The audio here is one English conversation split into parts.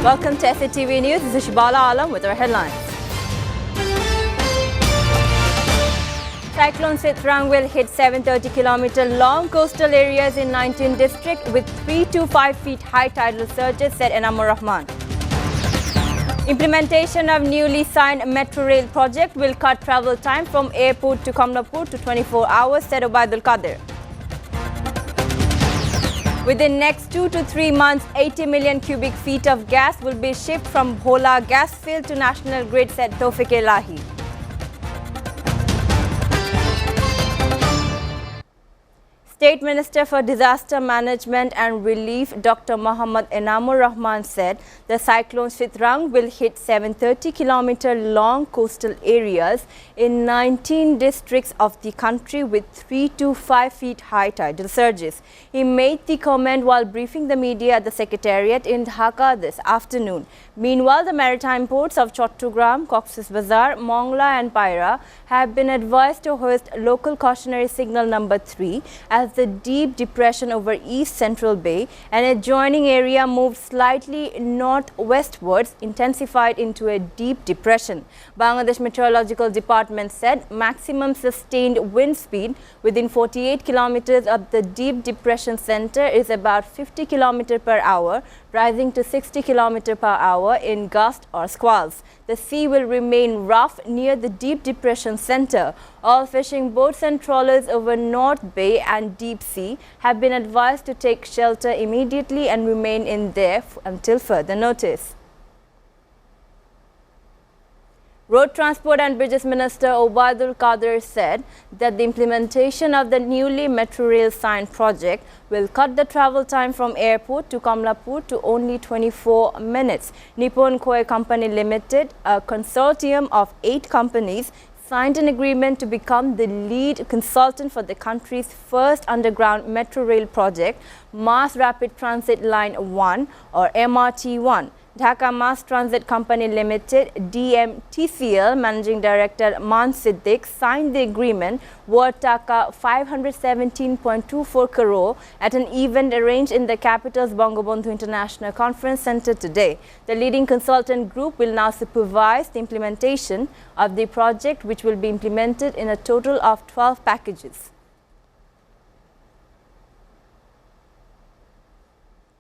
Welcome to SATV News. This is Shibala Alam with our headlines. Cyclone Sitrang will hit 730-kilometer long coastal areas in 19 districts with 3 to 5 feet high tidal surges, said Enamur Rahman. Implementation of newly signed metro rail project will cut travel time from airport to Kamlapur to 24 hours, said Obaidul Qadir. Within next 2 to 3 months, 80 million cubic feet of gas will be shipped from Bhola gas field to National Grid, said Tawfiq Elahi. State Minister for Disaster Management and Relief Dr. Mohammad Enamur Rahman said the cyclone Sitrang will hit 730-kilometer long coastal areas in 19 districts of the country with 3 to 5 feet high tidal surges. He made the comment while briefing the media at the Secretariat in Dhaka this afternoon. Meanwhile, the maritime ports of Chattogram, Cox's Bazar, Mongla and Paira have been advised to hoist local cautionary signal number 3 as the deep depression over East Central Bay and adjoining area moved slightly northwestwards, intensified into a deep depression. Bangladesh Meteorological Department said maximum sustained wind speed within 48 kilometers of the deep depression center is about 50 kilometers per hour, rising to 60 kilometers per hour in gusts or squalls. The sea will remain rough near the deep depression center. All fishing boats and trawlers over North Bay and Deep Sea have been advised to take shelter immediately and remain in there until further notice. Road Transport and Bridges Minister Obaidul Qadir said that the implementation of the newly metro rail signed project will cut the travel time from airport to Kamlapur to only 24 minutes. Nippon Koi Company Limited, a consortium of 8 companies, signed an agreement to become the lead consultant for the country's first underground metro rail project, Mass Rapid Transit Line 1 or MRT1. Dhaka Mass Transit Company Limited, DMTCL Managing Director Man Siddiq signed the agreement worth Taka 517.24 crore at an event arranged in the capital's Bangabandhu International Conference Center today. The leading consultant group will now supervise the implementation of the project, which will be implemented in a total of 12 packages.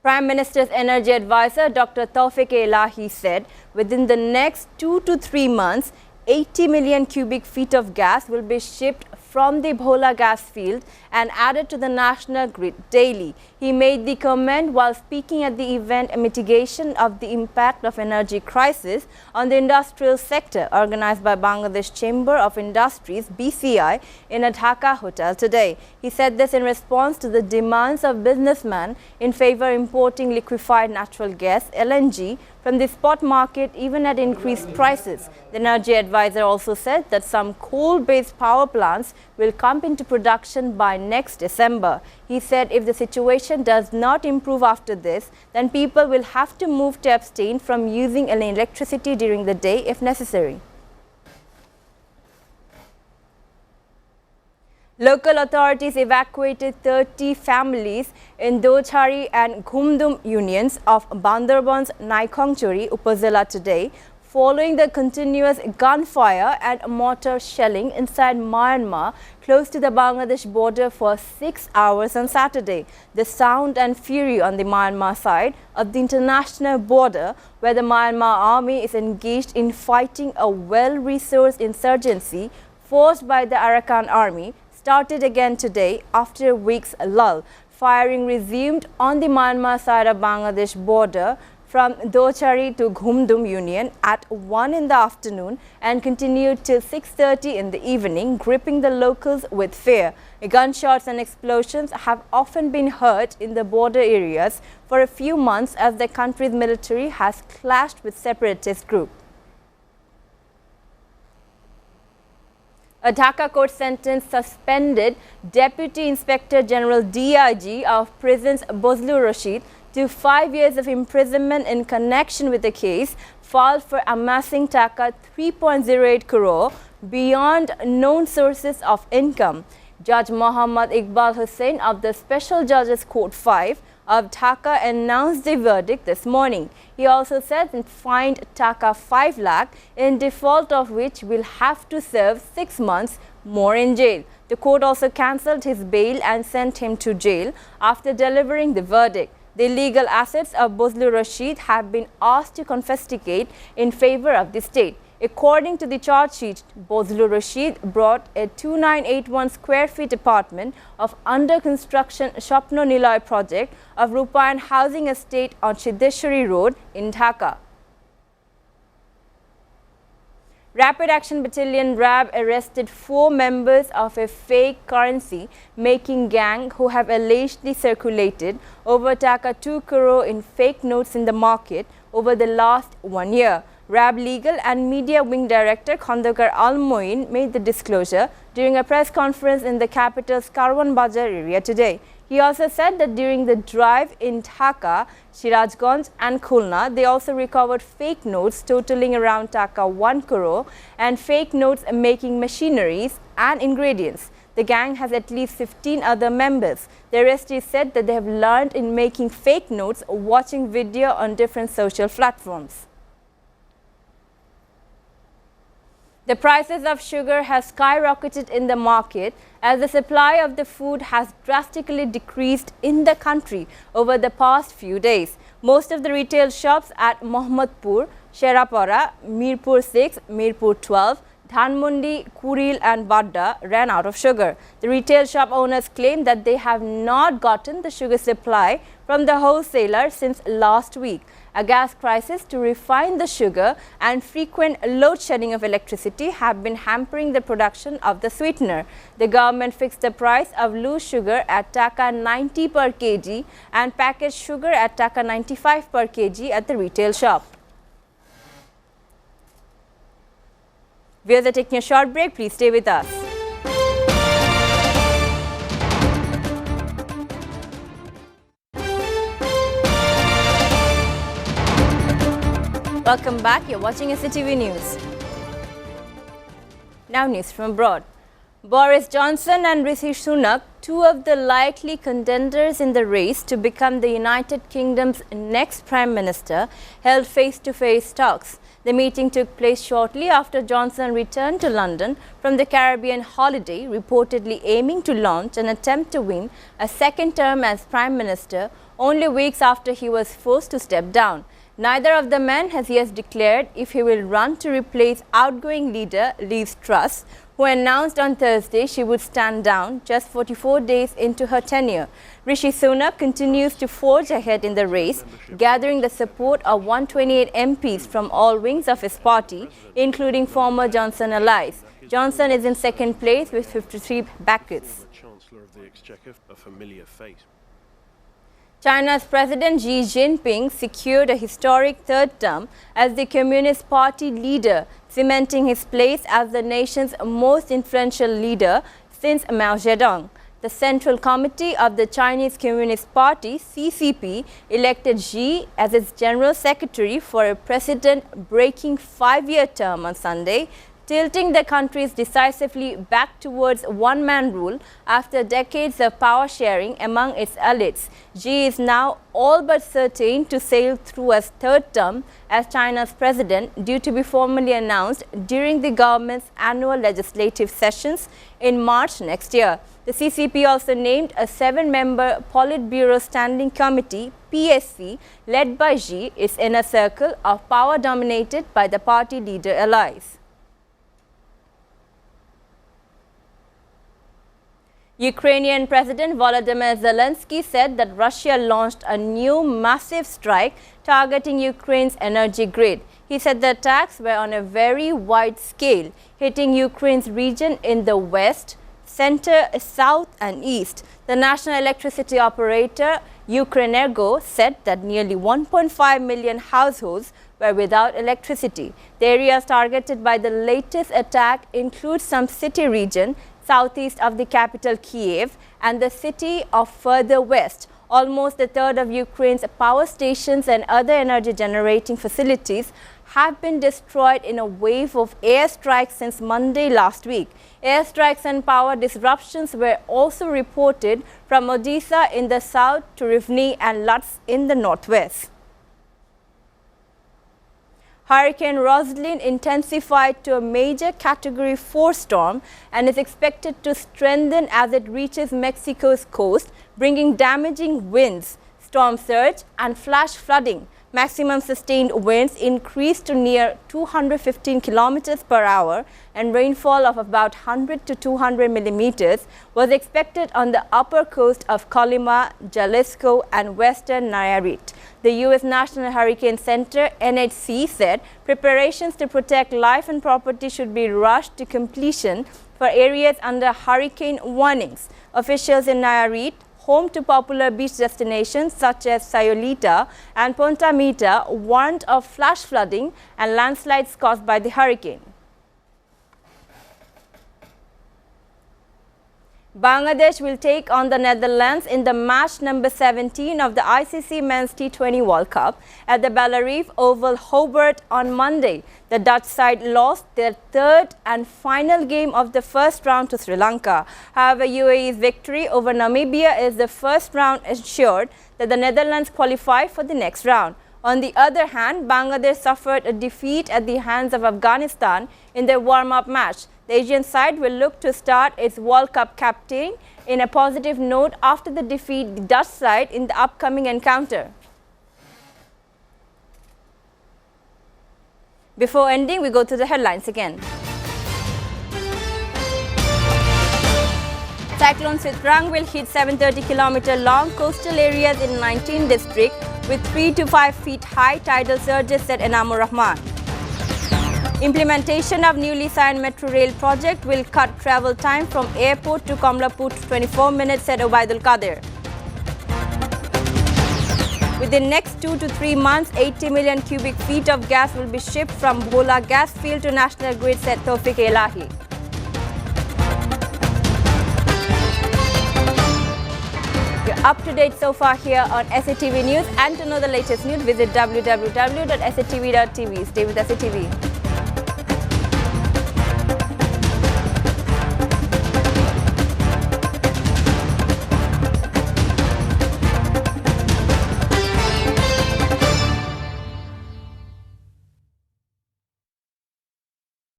Prime Minister's Energy Advisor Dr. Tawfiq Elahi said within the next 2 to 3 months, 80 million cubic feet of gas will be shipped from the Bhola gas field and added to the national grid daily. He made the comment while speaking at the event Mitigation of the Impact of Energy Crisis on the Industrial Sector organized by Bangladesh Chamber of Industries BCI in a Dhaka hotel today. He said this in response to the demands of businessmen in favor of importing liquefied natural gas LNG from the spot market even at increased prices. The energy advisor also said that some coal-based power plants will come into production by next December. He said if the situation does not improve after this, then people will have to move to abstain from using electricity during the day if necessary. Local authorities evacuated 30 families in Dochari and Ghumdum unions of Bandarban's Naikhongchori Upazila today, following the continuous gunfire and mortar shelling inside Myanmar close to the Bangladesh border for 6 hours on Saturday. The sound and fury on the Myanmar side of the international border, where the Myanmar army is engaged in fighting a well-resourced insurgency forced by the Arakan army, started again today after a week's lull. Firing resumed on the Myanmar side of Bangladesh border from Dochari to Ghumdum Union at 1 in the afternoon and continued till 6:30 in the evening, gripping the locals with fear. Gunshots and explosions have often been heard in the border areas for a few months as the country's military has clashed with separatist groups. A Dhaka court sentence suspended Deputy Inspector General DIG of Prisons Bozlu Rashid to 5 years of imprisonment in connection with a case filed for amassing Taka 3.08 crore beyond known sources of income. Judge Muhammad Iqbal Hussain of the Special Judges Court 5 of Dhaka announced the verdict this morning. He also said and fined Dhaka 5 lakh, in default of which will have to serve 6 months more in jail. The court also cancelled his bail and sent him to jail after delivering the verdict. The illegal assets of Bozlur Rashid have been asked to confiscate in favor of the state. According to the charge sheet, Bozlur Rashid bought a 2981 square feet apartment of under construction Shapno Niloy project of Rupayan Housing Estate on Siddheshwari Road in Dhaka. Rapid Action Battalion RAB arrested 4 members of a fake currency making gang who have allegedly circulated over Dhaka 2 crore in fake notes in the market over the last 1 year. RAB Legal and Media Wing Director Khandakar Al-Moin made the disclosure during a press conference in the capital's Karwan Bazar area today. He also said that during the drive in Dhaka, Sirajganj and Khulna, they also recovered fake notes totaling around Dhaka 1 crore and fake notes making machineries and ingredients. The gang has at least 15 other members. The arrestees said that they have learned in making fake notes watching video on different social platforms. The prices of sugar has skyrocketed in the market as the supply of the food has drastically decreased in the country over the past few days. Most of the retail shops at Mohammadpur, Sherapara, Mirpur 6, Mirpur 12, Dhanmondi, Kuril and Badda ran out of sugar. The retail shop owners claim that they have not gotten the sugar supply from the wholesaler since last week. A gas crisis to refine the sugar and frequent load shedding of electricity have been hampering the production of the sweetener. The government fixed the price of loose sugar at Dhaka 90 per kg and packaged sugar at Dhaka 95 per kg at the retail shop. We are taking a short break. Please stay with us. Welcome back. You're watching SATV News. Now news from abroad. Boris Johnson and Rishi Sunak, 2 of the likely contenders in the race to become the United Kingdom's next Prime Minister, held face-to-face talks. The meeting took place shortly after Johnson returned to London from the Caribbean holiday, reportedly aiming to launch an attempt to win a second term as Prime Minister only weeks after he was forced to step down. Neither of the men has yet declared if he will run to replace outgoing leader Liz Truss, who announced on Thursday she would stand down just 44 days into her tenure. Rishi Sunak continues to forge ahead in the race, gathering the support of 128 MPs from all wings of his party, including former Johnson allies. Johnson is in second place with 53 backers. Chancellor of the Exchequer, a familiar face. China's President Xi Jinping secured a historic third term as the Communist Party leader, cementing his place as the nation's most influential leader since Mao Zedong. The Central Committee of the Chinese Communist Party, CCP, elected Xi as its General Secretary for a precedent-breaking 5-year term on Sunday, tilting the countries decisively back towards one-man rule after decades of power sharing among its elites. Xi is now all but certain to sail through a third term as China's president, due to be formally announced during the government's annual legislative sessions in March next year. The CCP also named a 7-member Politburo Standing Committee, PSC, led by Xi, its inner circle of power dominated by the party leader allies. Ukrainian President Volodymyr Zelensky said that Russia launched a new massive strike targeting Ukraine's energy grid. He said the attacks were on a very wide scale, hitting Ukraine's region in the west, center, south and east. The national electricity operator Ukrenergo said that nearly 1.5 million households were without electricity. The areas targeted by the latest attack include some city region southeast of the capital Kiev and the city of further west. Almost a third of Ukraine's power stations and other energy generating facilities have been destroyed in a wave of airstrikes since Monday last week. Airstrikes and power disruptions were also reported from Odisha in the south to Rivni and Lutz in the northwest. Hurricane Roslyn intensified to a major Category 4 storm and is expected to strengthen as it reaches Mexico's coast, bringing damaging winds, storm surge and flash flooding. Maximum sustained winds increased to near 215 kilometers per hour and rainfall of about 100 to 200 millimeters was expected on the upper coast of Colima, Jalisco and western Nayarit. The U.S. National Hurricane Center (NHC) said preparations to protect life and property should be rushed to completion for areas under hurricane warnings. Officials in Nayarit, home to popular beach destinations such as Sayulita and Punta Mita, warned of flash flooding and landslides caused by the hurricane. Bangladesh will take on the Netherlands in the match number 17 of the ICC Men's T20 World Cup at the Ballarif Oval, Hobart on Monday. The Dutch side lost their third and final game of the first round to Sri Lanka. However, UAE's victory over Namibia is the first round ensured that the Netherlands qualify for the next round. On the other hand, Bangladesh suffered a defeat at the hands of Afghanistan in their warm-up match. The Asian side will look to start its World Cup campaign in a positive note after the defeat the Dutch side in the upcoming encounter. Before ending, we go to the headlines again. Cyclone Sitrang will hit 730-kilometer long coastal areas in 19 districts with 3 to 5 feet high tidal surges, said Enamur Rahman. Implementation of newly signed metro rail project will cut travel time from airport to Komlapur to 24 minutes, said Obaidul Qadir. Within next 2 to 3 months, 80 million cubic feet of gas will be shipped from Bhola gas field to National Grid, said Tawfiq Elahi. You're up to date so far here on SATV News, and to know the latest news, visit www.satv.tv. Stay with SATV.